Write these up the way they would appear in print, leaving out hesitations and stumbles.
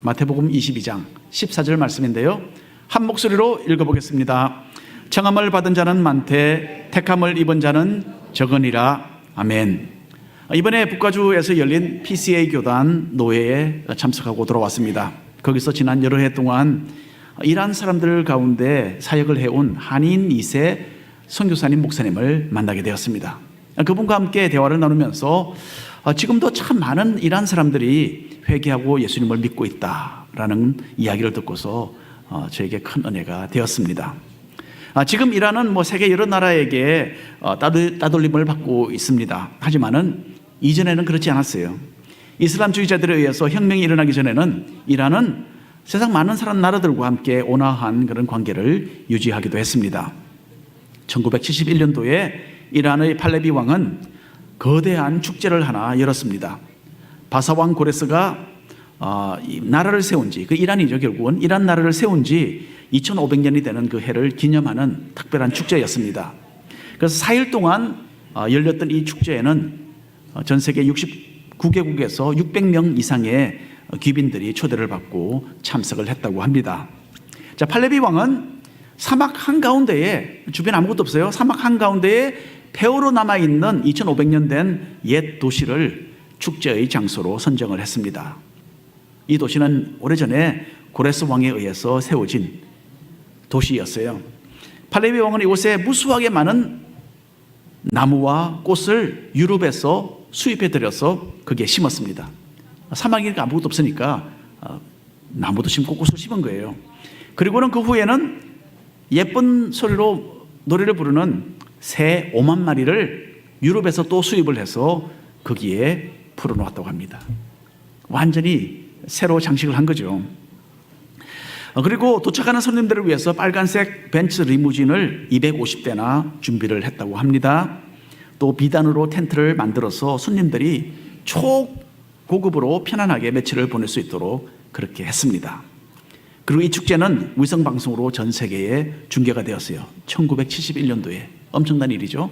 마태복음 22장 14절 말씀인데요, 한 목소리로 읽어보겠습니다. 청함을 받은 자는 많되 택함을 입은 자는 적으니라. 아멘. 이번에 북가주에서 열린 PCA 교단 노회에 참석하고 돌아왔습니다. 거기서 지난 여러 해 동안 이란 사람들 가운데 사역을 해온 한인 2세 선교사님 목사님을 만나게 되었습니다. 그분과 함께 대화를 나누면서 지금도 참 많은 이란 사람들이 회개하고 예수님을 믿고 있다라는 이야기를 듣고서 저에게 큰 은혜가 되었습니다. 지금 이란은 세계 여러 나라에게 따돌림을 받고 있습니다. 하지만은 이전에는 그렇지 않았어요. 이슬람주의자들에 의해서 혁명이 일어나기 전에는 이란은 세상 많은 나라들과 함께 온화한 그런 관계를 유지하기도 했습니다. 1971년도에 이란의 팔레비 왕은 거대한 축제를 하나 열었습니다. 바사왕 고레스가 나라를 세운 지, 그 이란이죠, 결국은 이란 나라를 세운 지 2500년이 되는 그 해를 기념하는 특별한 축제였습니다. 그래서 4일 동안 열렸던 이 축제에는 전 세계 69개국에서 600명 이상의 귀빈들이 초대를 받고 참석을 했다고 합니다. 자, 팔레비 왕은 사막 한가운데에, 주변에 아무것도 없어요. 사막 한가운데에 폐허로 남아있는 2500년 된 옛 도시를 축제의 장소로 선정을 했습니다. 이 도시는 오래전에 고레스 왕에 의해서 세워진 도시였어요. 팔레비 왕은 이곳에 무수하게 많은 나무와 꽃을 유럽에서 수입해 들여서 거기에 심었습니다. 사막이니까 아무것도 없으니까 나무도 심고 꽃을 심은 거예요. 그리고는 그 후에는 예쁜 소리로 노래를 부르는 새 5만 마리를 유럽에서 또 수입을 해서 거기에 풀어놓았다고 합니다. 완전히 새로 장식을 한 거죠. 그리고 도착하는 손님들을 위해서 빨간색 벤츠 리무진을 250대나 준비를 했다고 합니다. 또 비단으로 텐트를 만들어서 손님들이 초고급으로 편안하게 며칠을 보낼 수 있도록 그렇게 했습니다. 그리고 이 축제는 위성방송으로 전 세계에 중계가 되었어요. 1971년도에. 엄청난 일이죠.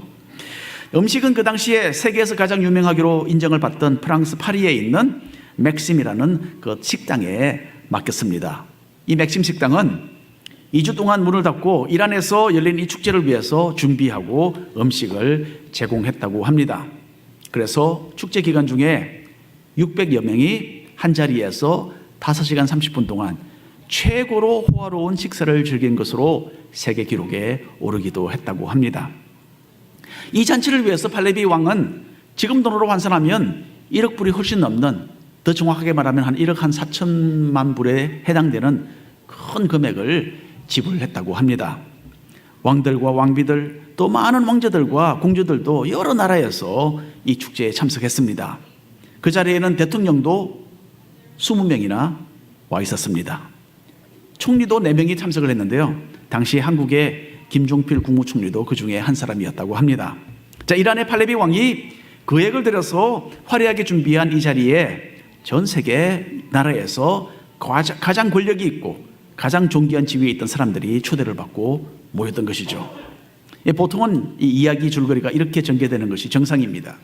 음식은 그 당시에 세계에서 가장 유명하기로 인정을 받던 프랑스 파리에 있는 맥심이라는 그 식당에 맡겼습니다. 이 맥심 식당은 2주 동안 문을 닫고 이란에서 열린 이 축제를 위해서 준비하고 음식을 제공했다고 합니다. 그래서 축제 기간 중에 600여 명이 한 자리에서 5시간 30분 동안 최고로 호화로운 식사를 즐긴 것으로 세계 기록에 오르기도 했다고 합니다. 이 잔치를 위해서 팔레비 왕은 지금 돈으로 환산하면 1억 불이 훨씬 넘는, 더 정확하게 말하면 한 1억 한 4천만 불에 해당되는 큰 금액을 지불했다고 합니다. 왕들과 왕비들, 또 많은 왕자들과 공주들도 여러 나라에서 이 축제에 참석했습니다. 그 자리에는 대통령도 20명이나 와 있었습니다. 총리도 4명이 참석을 했는데요, 당시 한국의 김종필 국무총리도 그 중에 한 사람이었다고 합니다. 자, 이란의 팔레비 왕이 계획을 들여서 화려하게 준비한 이 자리에 전 세계 나라에서 가장 권력이 있고 가장 존귀한 지위에 있던 사람들이 초대를 받고 모였던 것이죠. 보통은 이 이야기 줄거리가 이렇게 전개되는 것이 정상입니다.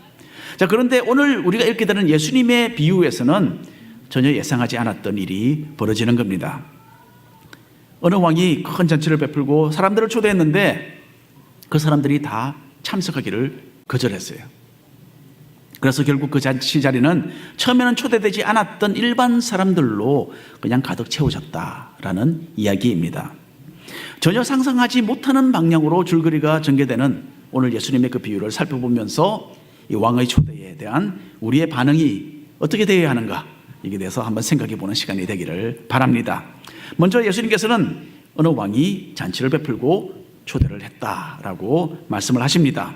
자, 그런데 오늘 우리가 읽게 되는 예수님의 비유에서는 전혀 예상하지 않았던 일이 벌어지는 겁니다. 어느 왕이 큰 잔치를 베풀고 사람들을 초대했는데 그 사람들이 다 참석하기를 거절했어요. 그래서 결국 그 잔치 자리는 처음에는 초대되지 않았던 일반 사람들로 그냥 가득 채워졌다라는 이야기입니다. 전혀 상상하지 못하는 방향으로 줄거리가 전개되는 오늘 예수님의 그 비유를 살펴보면서 이 왕의 초대에 대한 우리의 반응이 어떻게 되어야 하는가, 이게 대해서 한번 생각해 보는 시간이 되기를 바랍니다. 먼저 예수님께서는 어느 왕이 잔치를 베풀고 초대를 했다라고 말씀을 하십니다.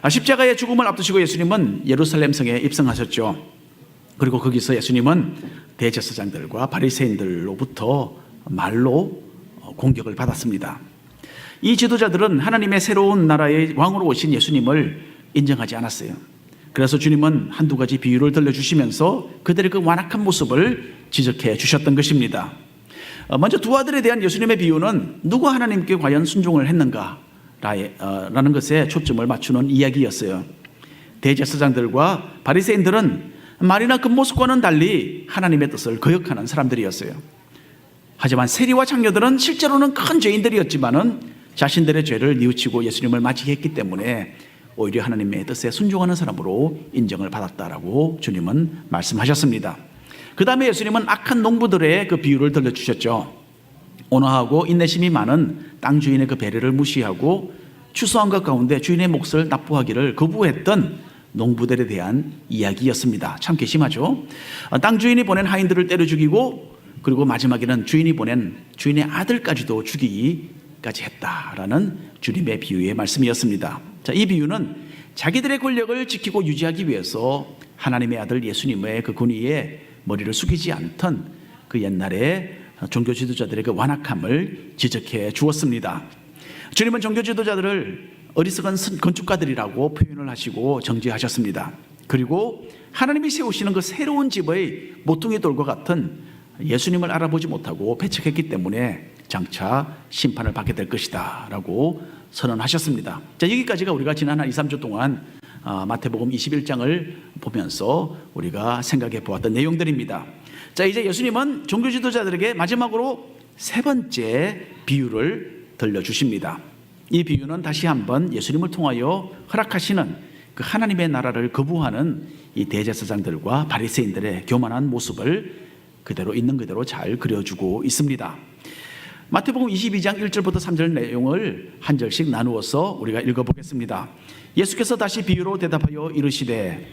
십자가의 죽음을 앞두시고 예수님은 예루살렘 성에 입성하셨죠. 그리고 거기서 예수님은 대제사장들과 바리새인들로부터 말로 공격을 받았습니다. 이 지도자들은 하나님의 새로운 나라의 왕으로 오신 예수님을 인정하지 않았어요. 그래서 주님은 한두 가지 비유를 들려주시면서 그들의 그 완악한 모습을 지적해 주셨던 것입니다. 먼저 두 아들에 대한 예수님의 비유는 누가 하나님께 과연 순종을 했는가 라는 것에 초점을 맞추는 이야기였어요. 대제사장들과 바리새인들은 말이나 그 모습과는 달리 하나님의 뜻을 거역하는 사람들이었어요. 하지만 세리와 장녀들은 실제로는 큰 죄인들이었지만은 자신들의 죄를 뉘우치고 예수님을 맞이했기 때문에 오히려 하나님의 뜻에 순종하는 사람으로 인정을 받았다라고 주님은 말씀하셨습니다. 그 다음에 예수님은 악한 농부들의 그 비유를 들려주셨죠. 온화하고 인내심이 많은 땅 주인의 그 배려를 무시하고 추수한 것 가운데 주인의 몫을 납부하기를 거부했던 농부들에 대한 이야기였습니다. 참 괘씸하죠. 땅 주인이 보낸 하인들을 때려 죽이고 그리고 마지막에는 주인이 보낸 주인의 아들까지도 죽이기까지 했다라는 주님의 비유의 말씀이었습니다. 자, 이 비유는 자기들의 권력을 지키고 유지하기 위해서 하나님의 아들 예수님의 그 권위에 머리를 숙이지 않던 그 옛날에 종교 지도자들의 그 완악함을 지적해 주었습니다. 주님은 종교 지도자들을 어리석은 건축가들이라고 표현을 하시고 정죄하셨습니다. 그리고 하나님이 세우시는 그 새로운 집의 모퉁이 돌과 같은 예수님을 알아보지 못하고 배척했기 때문에 장차 심판을 받게 될 것이다 라고 선언하셨습니다. 자, 여기까지가 우리가 지난 한 2, 3주 동안 마태복음 21장을 보면서 우리가 생각해 보았던 내용들입니다. 자, 이제 예수님은 종교 지도자들에게 마지막으로 세 번째 비유를 들려주십니다. 이 비유는 다시 한번 예수님을 통하여 허락하시는 그 하나님의 나라를 거부하는 이 대제사장들과 바리새인들의 교만한 모습을 그대로 있는 그대로 잘 그려주고 있습니다. 마태복음 22장 1절부터 3절 내용을 한 절씩 나누어서 우리가 읽어보겠습니다. 예수께서 다시 비유로 대답하여 이르시되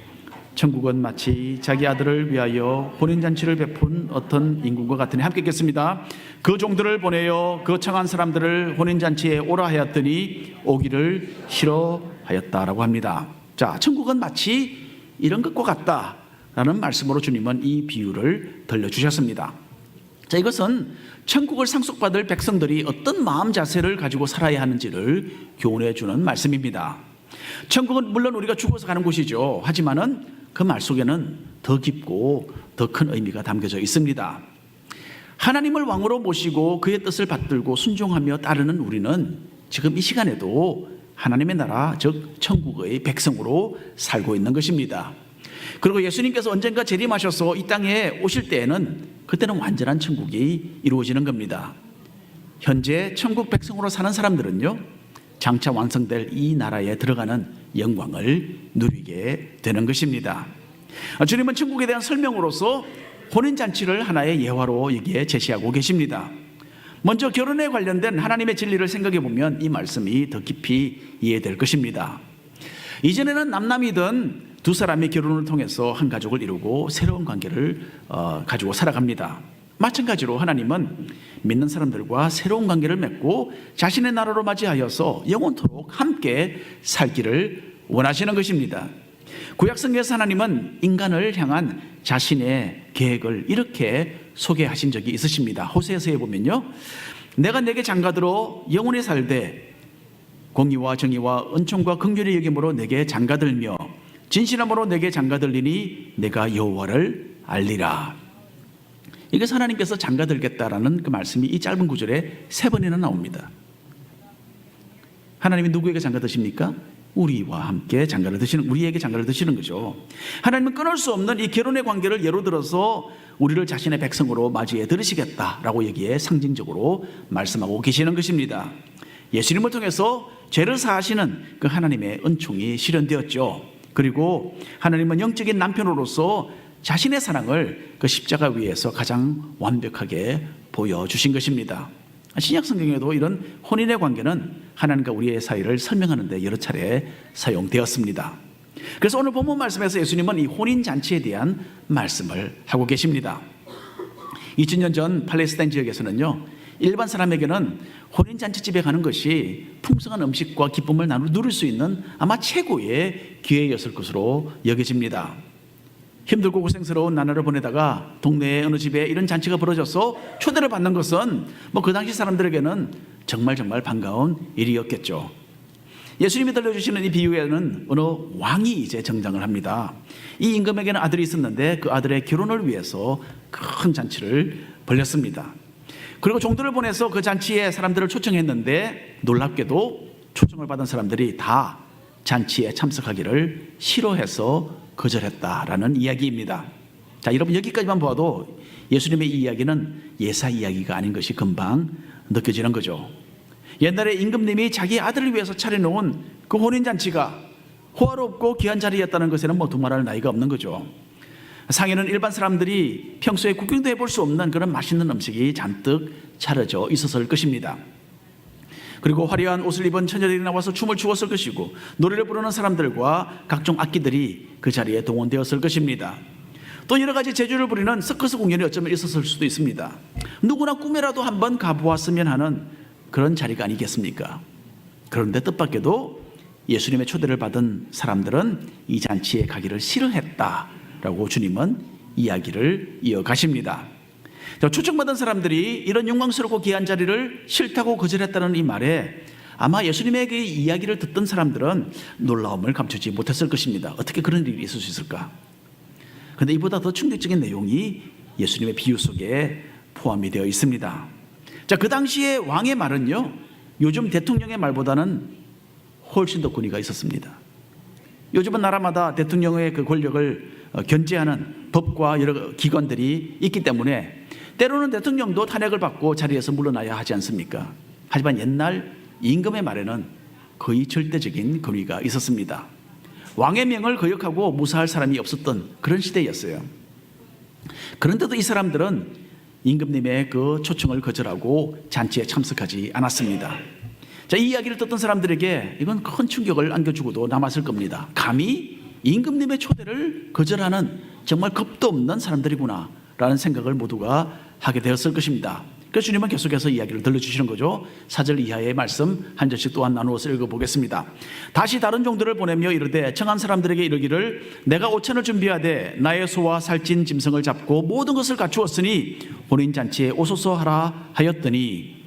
천국은 마치 자기 아들을 위하여 혼인잔치를 베푼 어떤 임금과 같으니, 함께 읽겠습니다. 그 종들을 보내어 그 청한 사람들을 혼인잔치에 오라 하였더니 오기를 싫어하였다라고 합니다. 자, 천국은 마치 이런 것과 같다라는 말씀으로 주님은 이 비유를 들려주셨습니다. 자, 이것은 천국을 상속받을 백성들이 어떤 마음 자세를 가지고 살아야 하는지를 교훈해 주는 말씀입니다. 천국은 물론 우리가 죽어서 가는 곳이죠. 하지만은 그 말 속에는 더 깊고 더 큰 의미가 담겨져 있습니다. 하나님을 왕으로 모시고 그의 뜻을 받들고 순종하며 따르는 우리는 지금 이 시간에도 하나님의 나라, 즉 천국의 백성으로 살고 있는 것입니다. 그리고 예수님께서 언젠가 재림하셔서 이 땅에 오실 때에는 그때는 완전한 천국이 이루어지는 겁니다. 현재 천국 백성으로 사는 사람들은요, 장차 완성될 이 나라에 들어가는 영광을 누리게 되는 것입니다. 주님은 천국에 대한 설명으로서 혼인잔치를 하나의 예화로 여기에 제시하고 계십니다. 먼저 결혼에 관련된 하나님의 진리를 생각해 보면 이 말씀이 더 깊이 이해될 것입니다. 이전에는 남남이든 두 사람이 결혼을 통해서 한 가족을 이루고 새로운 관계를 가지고 살아갑니다. 마찬가지로 하나님은 믿는 사람들과 새로운 관계를 맺고 자신의 나라로 맞이하여서 영원토록 함께 살기를 원하시는 것입니다. 구약성경에서 하나님은 인간을 향한 자신의 계획을 이렇게 소개하신 적이 있으십니다. 호세아서에 보면요, 내가 내게 장가들어 영원히 살되 공의와 정의와 은총과 긍휼의 여김으로 내게 장가들며 진실함으로 내게 장가들리니 내가 여호와를 알리라. 이것은 하나님께서 장가들겠다라는 그 말씀이 이 짧은 구절에 3번이나 나옵니다. 하나님이 누구에게 장가드십니까? 우리와 함께 장가를 드시는, 우리에게 장가를 드시는 거죠. 하나님은 끊을 수 없는 이 결혼의 관계를 예로 들어서 우리를 자신의 백성으로 맞이해 들으시겠다라고 여기에 상징적으로 말씀하고 계시는 것입니다. 예수님을 통해서 죄를 사하시는 그 하나님의 은총이 실현되었죠. 그리고 하나님은 영적인 남편으로서 자신의 사랑을 그 십자가 위에서 가장 완벽하게 보여주신 것입니다. 신약 성경에도 이런 혼인의 관계는 하나님과 우리의 사이를 설명하는 데 여러 차례 사용되었습니다. 그래서 오늘 본문 말씀에서 예수님은 이 혼인잔치에 대한 말씀을 하고 계십니다. 2000년 전 팔레스타인 지역에서는요, 일반 사람에게는 혼인잔치집에 가는 것이 풍성한 음식과 기쁨을 누릴 수 있는 아마 최고의 기회였을 것으로 여겨집니다. 힘들고 고생스러운 나날을 보내다가 동네의 어느 집에 이런 잔치가 벌어져서 초대를 받는 것은 그 당시 사람들에게는 정말 반가운 일이었겠죠. 예수님이 들려주시는 이 비유에는 어느 왕이 이제 등장을 합니다. 이 임금에게는 아들이 있었는데 그 아들의 결혼을 위해서 큰 잔치를 벌였습니다. 그리고 종들을 보내서 그 잔치에 사람들을 초청했는데 놀랍게도 초청을 받은 사람들이 다 잔치에 참석하기를 싫어해서 거절했다라는 이야기입니다. 자, 여러분 여기까지만 보아도 예수님의 이 이야기는 예사 이야기가 아닌 것이 금방 느껴지는 거죠. 옛날에 임금님이 자기 아들을 위해서 차려놓은 그 혼인잔치가 호화롭고 귀한 자리였다는 것에는 뭐 두말할 나위가 없는 거죠. 상에는 일반 사람들이 평소에 구경도 해볼 수 없는 그런 맛있는 음식이 잔뜩 차려져 있었을 것입니다. 그리고 화려한 옷을 입은 처녀들이 나와서 춤을 추었을 것이고 노래를 부르는 사람들과 각종 악기들이 그 자리에 동원되었을 것입니다. 또 여러 가지 재주를 부리는 서커스 공연이 어쩌면 있었을 수도 있습니다. 누구나 꿈에라도 한번 가보았으면 하는 그런 자리가 아니겠습니까? 그런데 뜻밖에도 예수님의 초대를 받은 사람들은 이 잔치에 가기를 싫어했다라고 주님은 이야기를 이어가십니다. 초청받은 사람들이 이런 영광스럽고 귀한 자리를 싫다고 거절했다는 이 말에 아마 예수님의 그 이야기를 듣던 사람들은 놀라움을 감추지 못했을 것입니다. 어떻게 그런 일이 있을 수 있을까? 그런데 이보다 더 충격적인 내용이 예수님의 비유 속에 포함이 되어 있습니다. 자, 그 당시에 왕의 말은요, 요즘 대통령의 말보다는 훨씬 더 권위가 있었습니다. 요즘은 나라마다 대통령의 그 권력을 견제하는 법과 여러 기관들이 있기 때문에 때로는 대통령도 탄핵을 받고 자리에서 물러나야 하지 않습니까? 하지만 옛날 임금의 말에는 거의 절대적인 권위가 있었습니다. 왕의 명을 거역하고 무사할 사람이 없었던 그런 시대였어요. 그런데도 이 사람들은 임금님의 그 초청을 거절하고 잔치에 참석하지 않았습니다. 자, 이 이야기를 듣던 사람들에게 이건 큰 충격을 안겨주고도 남았을 겁니다. 감히 임금님의 초대를 거절하는 정말 겁도 없는 사람들이구나 라는 생각을 모두가 하게 되었을 것입니다. 그래서 주님은 계속해서 이야기를 들려주시는 거죠. 4절 이하의 말씀 한 절씩 또한 나누어서 읽어보겠습니다. 다시 다른 종들을 보내며 이르되 청한 사람들에게 이르기를 내가 오찬을 준비하되 나의 소와 살찐 짐승을 잡고 모든 것을 갖추었으니 혼인잔치에 오소서 하라 하였더니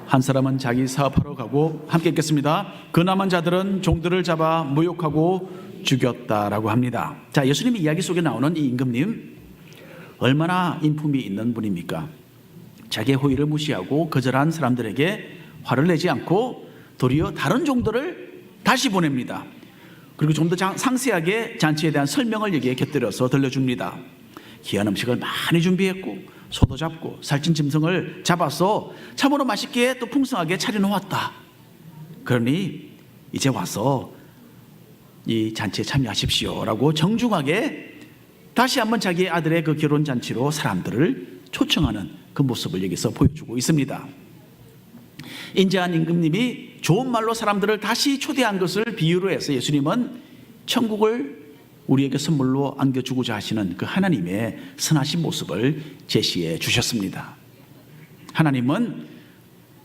한 사람은 자기 사업하러 가고 함께 읽겠습니다. 그 남은 자들은 종들을 잡아 모욕하고 죽였다라고 합니다. 자, 예수님의 이야기 속에 나오는 이 임금님 얼마나 인품이 있는 분입니까? 자기의 호의를 무시하고 거절한 사람들에게 화를 내지 않고 도리어 다른 종들을 다시 보냅니다. 그리고 좀 더 상세하게 잔치에 대한 설명을 여기에 곁들여서 들려줍니다. 귀한 음식을 많이 준비했고 소도 잡고 살찐 짐승을 잡아서 참으로 맛있게 또 풍성하게 차려놓았다. 그러니 이제 와서 이 잔치에 참여하십시오 라고 정중하게 다시 한번 자기의 아들의 그 결혼잔치로 사람들을 초청하는 그 모습을 여기서 보여주고 있습니다. 인자한 임금님이 좋은 말로 사람들을 다시 초대한 것을 비유로 해서 예수님은 천국을 우리에게 선물로 안겨주고자 하시는 그 하나님의 선하신 모습을 제시해 주셨습니다. 하나님은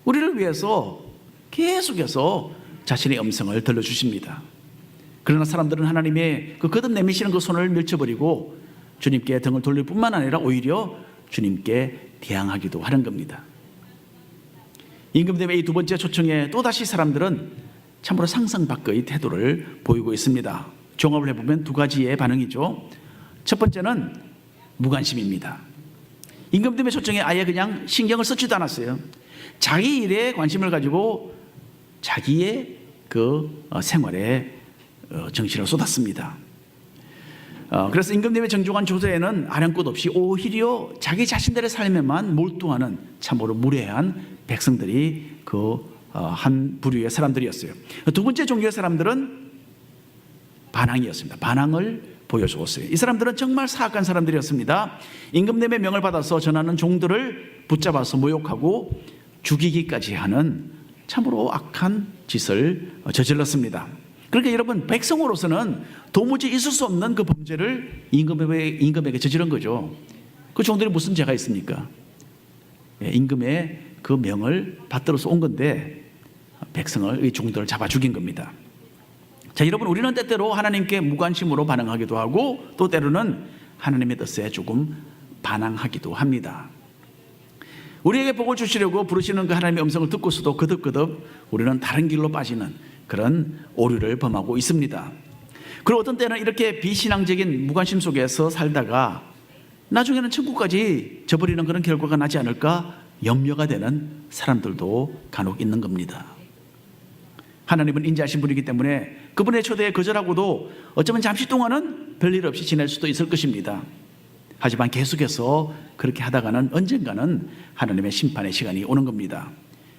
우리를 위해서 계속해서 자신의 음성을 들려주십니다. 그러나 사람들은 하나님의 그 거듭 내미시는 그 손을 밀쳐버리고 주님께 등을 돌릴 뿐만 아니라 오히려 주님께 대항하기도 하는 겁니다. 임금님의 이 두 번째 초청에 또다시 사람들은 참으로 상상 밖의 태도를 보이고 있습니다. 종합을 해보면 두 가지의 반응이죠. 첫 번째는 무관심입니다. 임금님의 초청에 아예 그냥 신경을 쓰지도 않았어요. 자기 일에 관심을 가지고 자기의 그 생활에 정신을 쏟았습니다. 그래서 임금님의 정중한 조세에는 아량곳 없이 오히려 자기 자신들의 삶에만 몰두하는 참으로 무례한 백성들이 그 한 부류의 사람들이었어요. 두 번째 종류의 사람들은 반항이었습니다. 반항을 보여주었어요. 이 사람들은 정말 사악한 사람들이었습니다. 임금님의 명을 받아서 전하는 종들을 붙잡아서 모욕하고 죽이기까지 하는 참으로 악한 짓을 저질렀습니다. 그러니까 여러분, 백성으로서는 도무지 있을 수 없는 그 범죄를 임금에게 저지른 거죠. 그 종들이 무슨 죄가 있습니까? 임금의 그 명을 받들어서 온 건데 백성을, 이 종들을 잡아 죽인 겁니다. 자, 여러분, 우리는 때때로 하나님께 무관심으로 반응하기도 하고 또 때로는 하나님의 뜻에 조금 반항하기도 합니다. 우리에게 복을 주시려고 부르시는 그 하나님의 음성을 듣고서도 거듭거듭 우리는 다른 길로 빠지는 그런 오류를 범하고 있습니다. 그리고 어떤 때는 이렇게 비신앙적인 무관심 속에서 살다가 나중에는 천국까지 저버리는 그런 결과가 나지 않을까 염려가 되는 사람들도 간혹 있는 겁니다. 하나님은 인자하신 분이기 때문에 그분의 초대에 거절하고도 어쩌면 잠시 동안은 별일 없이 지낼 수도 있을 것입니다. 하지만 계속해서 그렇게 하다가는 언젠가는 하나님의 심판의 시간이 오는 겁니다.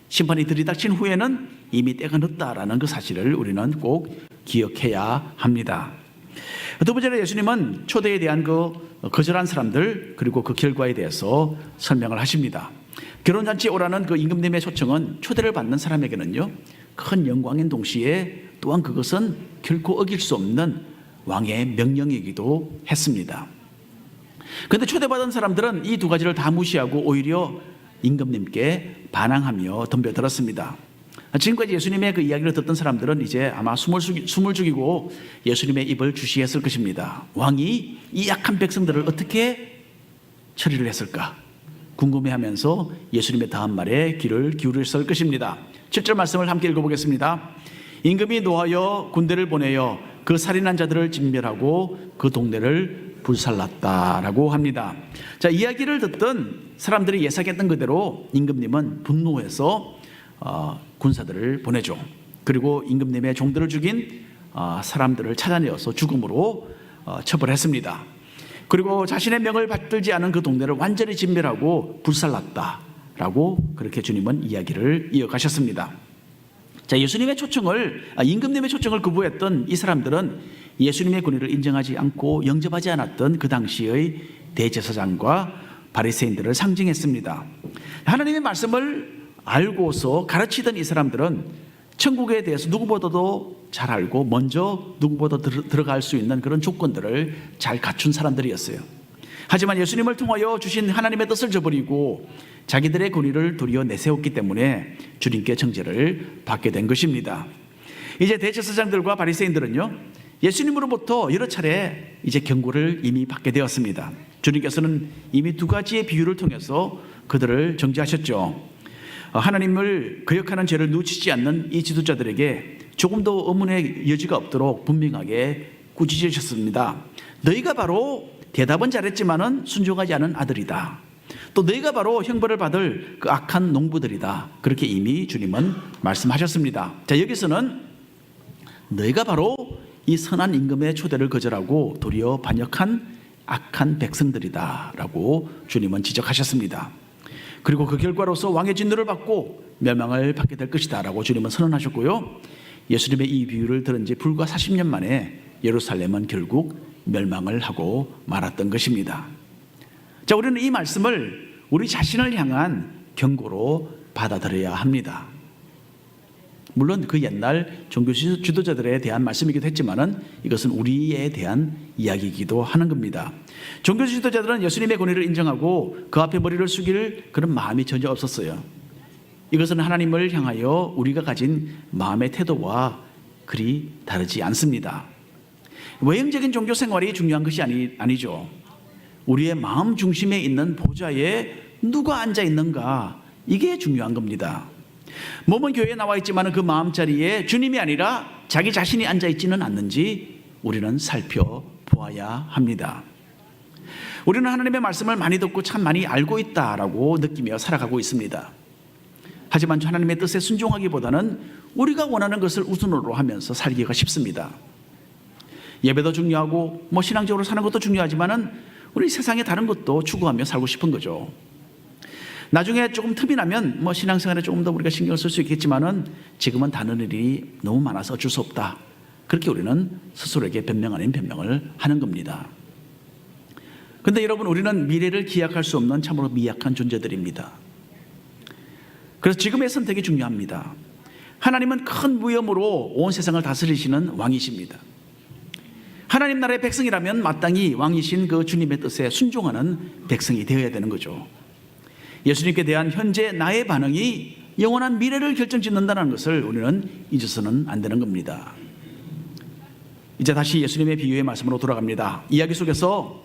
심판이 들이닥친 후에는 이미 때가 늦다라는 그 사실을 우리는 꼭 기억해야 합니다. 두 번째로 예수님은 초대에 대한 그 거절한 사람들 그리고 그 결과에 대해서 설명을 하십니다. 결혼잔치에 오라는 그 임금님의 초청은 초대를 받는 사람에게는요 큰 영광인 동시에 또한 그것은 결코 어길 수 없는 왕의 명령이기도 했습니다. 그런데 초대받은 사람들은 이 두 가지를 다 무시하고 오히려 임금님께 반항하며 덤벼들었습니다. 지금까지 예수님의 그 이야기를 듣던 사람들은 이제 아마 숨을 죽이고 예수님의 입을 주시했을 것입니다. 왕이 이 약한 백성들을 어떻게 처리를 했을까 궁금해하면서 예수님의 다음 말에 귀를 기울였을 것입니다. 7절 말씀을 함께 읽어보겠습니다. 임금이 노하여 군대를 보내어 그 살인한 자들을 진멸하고 그 동네를 불살랐다라고 합니다. 자, 이야기를 듣던 사람들이 예상했던 그대로 임금님은 분노해서 군사들을 보내죠. 그리고 임금님의 종들을 죽인 사람들을 찾아내어서 죽음으로 처벌했습니다. 그리고 자신의 명을 받들지 않은 그 동네를 완전히 진멸하고 불살랐다라고 그렇게 주님은 이야기를 이어가셨습니다. 자, 예수님의 초청을 임금님의 초청을 거부했던 이 사람들은 예수님의 권위를 인정하지 않고 영접하지 않았던 그 당시의 대제사장과 바리새인들을 상징했습니다. 하나님의 말씀을 알고서 가르치던 이 사람들은 천국에 대해서 누구보다도 잘 알고 먼저 누구보다 들어갈 수 있는 그런 조건들을 잘 갖춘 사람들이었어요. 하지만 예수님을 통하여 주신 하나님의 뜻을 저버리고 자기들의 권위를 도리어 내세웠기 때문에 주님께 정죄를 받게 된 것입니다. 이제 대제사장들과 바리새인들은요 예수님으로부터 여러 차례 이제 경고를 이미 받게 되었습니다. 주님께서는 이미 두 가지의 비유를 통해서 그들을 정죄하셨죠. 하나님을 거역하는 죄를 뉘우치지 않는 이 지도자들에게 조금도 의문의 여지가 없도록 분명하게 꾸짖으셨습니다. 너희가 바로 대답은 잘했지만은 순종하지 않은 아들이다. 또 너희가 바로 형벌을 받을 그 악한 농부들이다. 그렇게 이미 주님은 말씀하셨습니다. 자, 여기서는 너희가 바로 이 선한 임금의 초대를 거절하고 도리어 반역한 악한 백성들이다 라고 주님은 지적하셨습니다. 그리고 그 결과로서 왕의 진노를 받고 멸망을 받게 될 것이다 라고 주님은 선언하셨고요. 예수님의 이 비유를 들은 지 불과 40년 만에 예루살렘은 결국 멸망을 하고 말았던 것입니다. 자, 우리는 이 말씀을 우리 자신을 향한 경고로 받아들여야 합니다. 물론 그 옛날 종교 지도자들에 대한 말씀이기도 했지만은 이것은 우리에 대한 이야기이기도 하는 겁니다. 종교 지도자들은 예수님의 권위를 인정하고 그 앞에 머리를 숙일 그런 마음이 전혀 없었어요. 이것은 하나님을 향하여 우리가 가진 마음의 태도와 그리 다르지 않습니다. 외형적인 종교 생활이 중요한 것이 아니죠. 우리의 마음 중심에 있는 보좌에 누가 앉아 있는가, 이게 중요한 겁니다. 몸은 교회에 나와 있지만 그 마음자리에 주님이 아니라 자기 자신이 앉아 있지는 않는지 우리는 살펴보아야 합니다. 우리는 하나님의 말씀을 많이 듣고 참 많이 알고 있다라고 느끼며 살아가고 있습니다. 하지만 하나님의 뜻에 순종하기보다는 우리가 원하는 것을 우선으로 하면서 살기가 쉽습니다. 예배도 중요하고 신앙적으로 사는 것도 중요하지만은 우리 세상의 다른 것도 추구하며 살고 싶은 거죠. 나중에 조금 틈이 나면 신앙생활에 조금 더 우리가 신경을 쓸 수 있겠지만은 지금은 다른 일이 너무 많아서 어쩔 수 없다. 그렇게 우리는 스스로에게 변명 아닌 변명을 하는 겁니다. 그런데 여러분, 우리는 미래를 기약할 수 없는 참으로 미약한 존재들입니다. 그래서 지금의 선택이 중요합니다. 하나님은 큰 위엄으로 온 세상을 다스리시는 왕이십니다. 하나님 나라의 백성이라면 마땅히 왕이신 그 주님의 뜻에 순종하는 백성이 되어야 되는 거죠. 예수님께 대한 현재 나의 반응이 영원한 미래를 결정짓는다는 것을 우리는 잊어서는 안 되는 겁니다. 이제 다시 예수님의 비유의 말씀으로 돌아갑니다. 이야기 속에서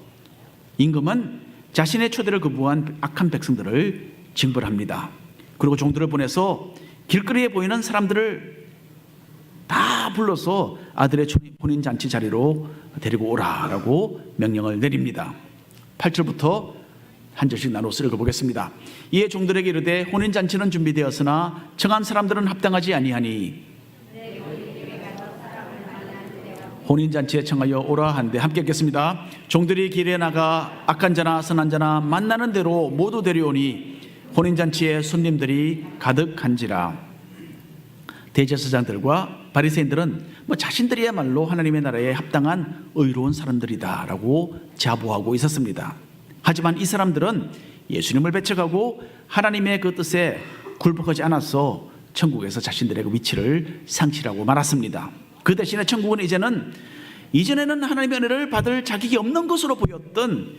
임금은 자신의 초대를 거부한 악한 백성들을 징벌합니다. 그리고 종들을 보내서 길거리에 보이는 사람들을 다 불러서 아들의 혼인잔치 자리로 데리고 오라라고 명령을 내립니다. 8절부터 한 절씩 나눠서 읽어보겠습니다. 이에 종들에게 이르되 혼인잔치는 준비되었으나 청한 사람들은 합당하지 아니하니 혼인잔치에 청하여 오라 한데 함께 읽겠습니다. 종들이 길에 나가 악한 자나 선한 자나 만나는 대로 모두 데려오니 혼인잔치에 손님들이 가득한지라. 대제사장들과 바리새인들은 자신들이야말로 하나님의 나라에 합당한 의로운 사람들이다라고 자부하고 있었습니다. 하지만 이 사람들은 예수님을 배척하고 하나님의 그 뜻에 굴복하지 않아서 천국에서 자신들의 그 위치를 상실하고 말았습니다. 그 대신에 천국은 이전에는 하나님의 은혜를 받을 자격이 없는 것으로 보였던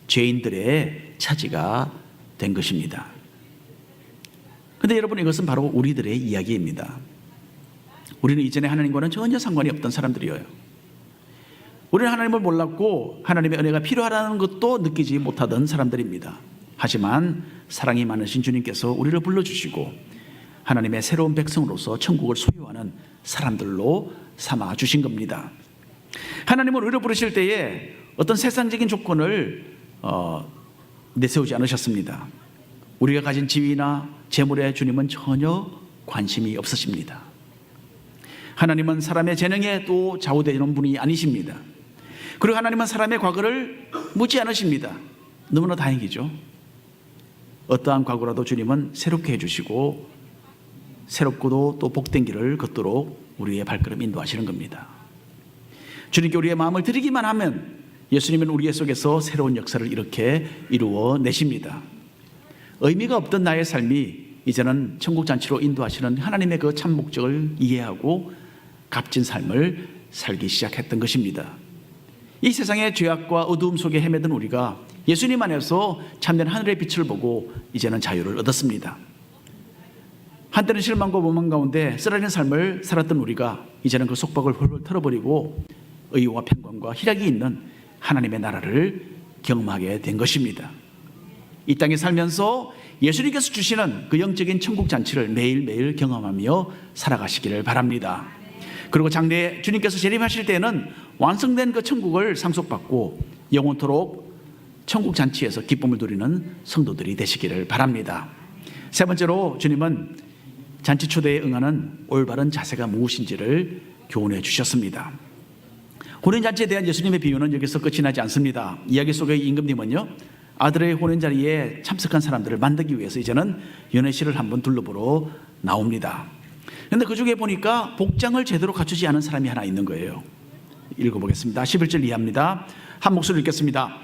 죄인들의 차지가 된 것입니다. 그런데 여러분, 이것은 바로 우리들의 이야기입니다. 우리는 이전에 하나님과는 전혀 상관이 없던 사람들이에요. 우리는 하나님을 몰랐고 하나님의 은혜가 필요하다는 것도 느끼지 못하던 사람들입니다. 하지만 사랑이 많으신 주님께서 우리를 불러주시고 하나님의 새로운 백성으로서 천국을 소유하는 사람들로 삼아 주신 겁니다. 하나님은 우리를 부르실 때에 어떤 세상적인 조건을 내세우지 않으셨습니다. 우리가 가진 지위나 재물에 주님은 전혀 관심이 없으십니다. 하나님은 사람의 재능에 또 좌우되는 분이 아니십니다. 그리고 하나님은 사람의 과거를 묻지 않으십니다. 너무나 다행이죠. 어떠한 과거라도 주님은 새롭게 해주시고 새롭고도 또 복된 길을 걷도록 우리의 발걸음 인도하시는 겁니다. 주님께 우리의 마음을 드리기만 하면 예수님은 우리 속에서 새로운 역사를 이렇게 이루어 내십니다. 의미가 없던 나의 삶이 이제는 천국잔치로 인도하시는 하나님의 그 참 목적을 이해하고 값진 삶을 살기 시작했던 것입니다. 이 세상의 죄악과 어두움 속에 헤매던 우리가 예수님 안에서 참된 하늘의 빛을 보고 이제는 자유를 얻었습니다. 한때는 실망과 원망 가운데 쓰라린 삶을 살았던 우리가 이제는 그 속박을 훌훌 털어버리고 의와 평강과 희락이 있는 하나님의 나라를 경험하게 된 것입니다. 이 땅에 살면서 예수님께서 주시는 그 영적인 천국 잔치를 매일매일 경험하며 살아가시기를 바랍니다. 그리고 장래에 주님께서 재림하실 때에는 완성된 그 천국을 상속받고 영원토록 천국 잔치에서 기쁨을 누리는 성도들이 되시기를 바랍니다. 세 번째로 주님은 잔치 초대에 응하는 올바른 자세가 무엇인지를 교훈해 주셨습니다. 혼인잔치에 대한 예수님의 비유는 여기서 끝이 나지 않습니다. 이야기 속의 임금님은요, 아들의 혼인자리에 참석한 사람들을 만나기 위해서 이제는 연회실을 한번 둘러보러 나옵니다. 그런데 그 중에 보니까 복장을 제대로 갖추지 않은 사람이 하나 있는 거예요. 읽어보겠습니다. 11절 이하입니다. 한 목소리 읽겠습니다.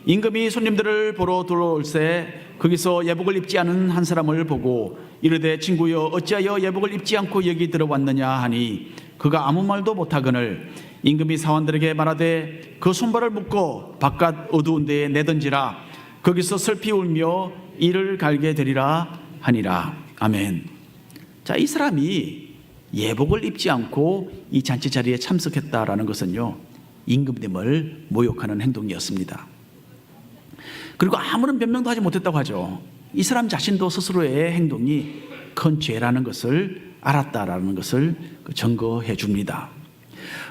임금이 손님들을 보러 들어올새 거기서 예복을 입지 않은 한 사람을 보고 이르되 친구여 어찌하여 예복을 입지 않고 여기 들어왔느냐 하니 그가 아무 말도 못하거늘 임금이 사원들에게 말하되 그 손발을 묶어 바깥 어두운 데에 내던지라 거기서 슬피 울며 이를 갈게 되리라 하니라. 아멘. 자, 이 사람이 예복을 입지 않고 이 잔치 자리에 참석했다라는 것은요, 임금님을 모욕하는 행동이었습니다. 그리고 아무런 변명도 하지 못했다고 하죠. 이 사람 자신도 스스로의 행동이 큰 죄라는 것을 알았다라는 것을 증거해 줍니다.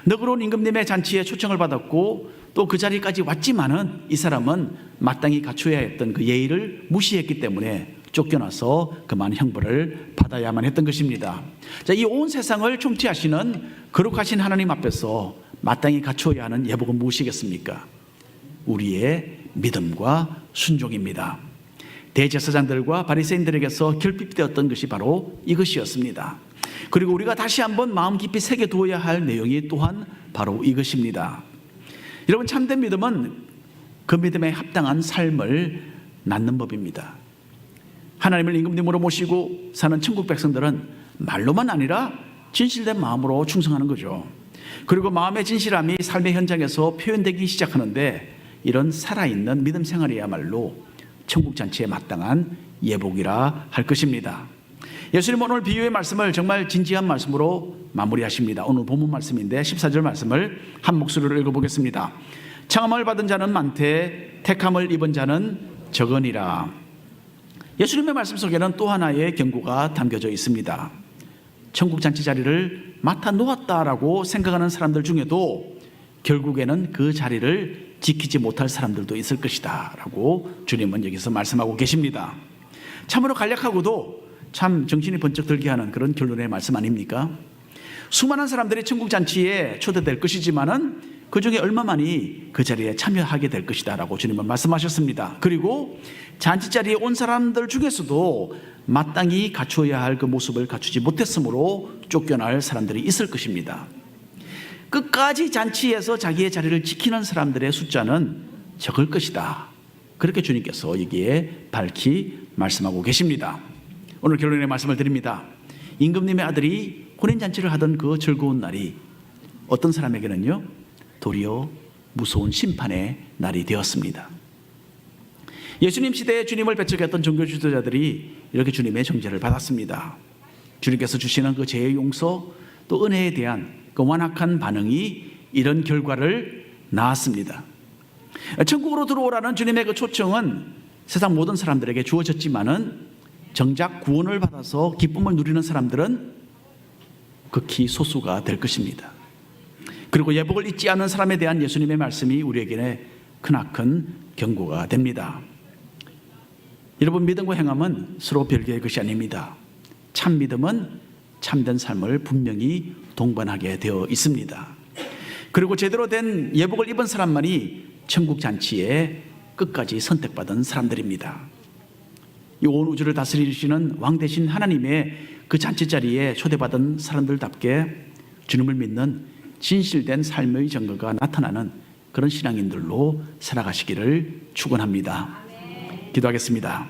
너그러운 임금님의 잔치에 초청을 받았고 또 그 자리까지 왔지만은 이 사람은 마땅히 갖춰야 했던 그 예의를 무시했기 때문에 쫓겨나서 그만 형벌을 받아야만 했던 것입니다. 자, 이 온 세상을 통치하시는 거룩하신 하나님 앞에서 마땅히 갖춰야 하는 예복은 무엇이겠습니까? 우리의 믿음과 순종입니다. 대제사장들과 바리새인들에게서 결핍되었던 것이 바로 이것이었습니다. 그리고 우리가 다시 한번 마음 깊이 새겨두어야 할 내용이 또한 바로 이것입니다. 여러분, 참된 믿음은 그 믿음에 합당한 삶을 낳는 법입니다. 하나님을 임금님으로 모시고 사는 천국 백성들은 말로만 아니라 진실된 마음으로 충성하는 거죠. 그리고 마음의 진실함이 삶의 현장에서 표현되기 시작하는데 이런 살아있는 믿음 생활이야말로 천국 잔치에 마땅한 예복이라 할 것입니다. 예수님은 오늘 비유의 말씀을 정말 진지한 말씀으로 마무리하십니다. 오늘 본문 말씀인데 14절 말씀을 한 목소리로 읽어보겠습니다. 청함을 받은 자는 많되 택함을 입은 자는 적으니라. 예수님의 말씀 속에는 또 하나의 경고가 담겨져 있습니다. 천국 잔치 자리를 맡아 놓았다라고 생각하는 사람들 중에도 결국에는 그 자리를 지키지 못할 사람들도 있을 것이다 라고 주님은 여기서 말씀하고 계십니다. 참으로 간략하고도 참 정신이 번쩍 들게 하는 그런 결론의 말씀 아닙니까? 수많은 사람들이 천국 잔치에 초대될 것이지만은 그 중에 얼마만이 그 자리에 참여하게 될 것이다라고 주님은 말씀하셨습니다. 그리고 잔치 자리에 온 사람들 중에서도 마땅히 갖추어야 할 그 모습을 갖추지 못했으므로 쫓겨날 사람들이 있을 것입니다. 끝까지 잔치에서 자기의 자리를 지키는 사람들의 숫자는 적을 것이다. 그렇게 주님께서 여기에 밝히 말씀하고 계십니다. 오늘 결론의 말씀을 드립니다. 임금님의 아들이 혼인잔치를 하던 그 즐거운 날이 어떤 사람에게는요, 도리어 무서운 심판의 날이 되었습니다. 예수님 시대에 주님을 배척했던 종교 지도자들이 이렇게 주님의 정죄를 받았습니다. 주님께서 주시는 그 죄의 용서 또 은혜에 대한 그 완악한 반응이 이런 결과를 낳았습니다. 천국으로 들어오라는 주님의 그 초청은 세상 모든 사람들에게 주어졌지만은 정작 구원을 받아서 기쁨을 누리는 사람들은 극히 소수가 될 것입니다. 그리고 예복을 잊지 않는 사람에 대한 예수님의 말씀이 우리에게 크나큰 경고가 됩니다. 여러분, 믿음과 행함은 서로 별개의 것이 아닙니다. 참 믿음은 참된 삶을 분명히 동반하게 되어 있습니다. 그리고 제대로 된 예복을 입은 사람만이 천국 잔치에 끝까지 선택받은 사람들입니다. 이 온 우주를 다스리시는 왕 대신 하나님의 그 잔치 자리에 초대받은 사람들답게 주님을 믿는 진실된 삶의 증거가 나타나는 그런 신앙인들로 살아가시기를 축원합니다. 기도하겠습니다.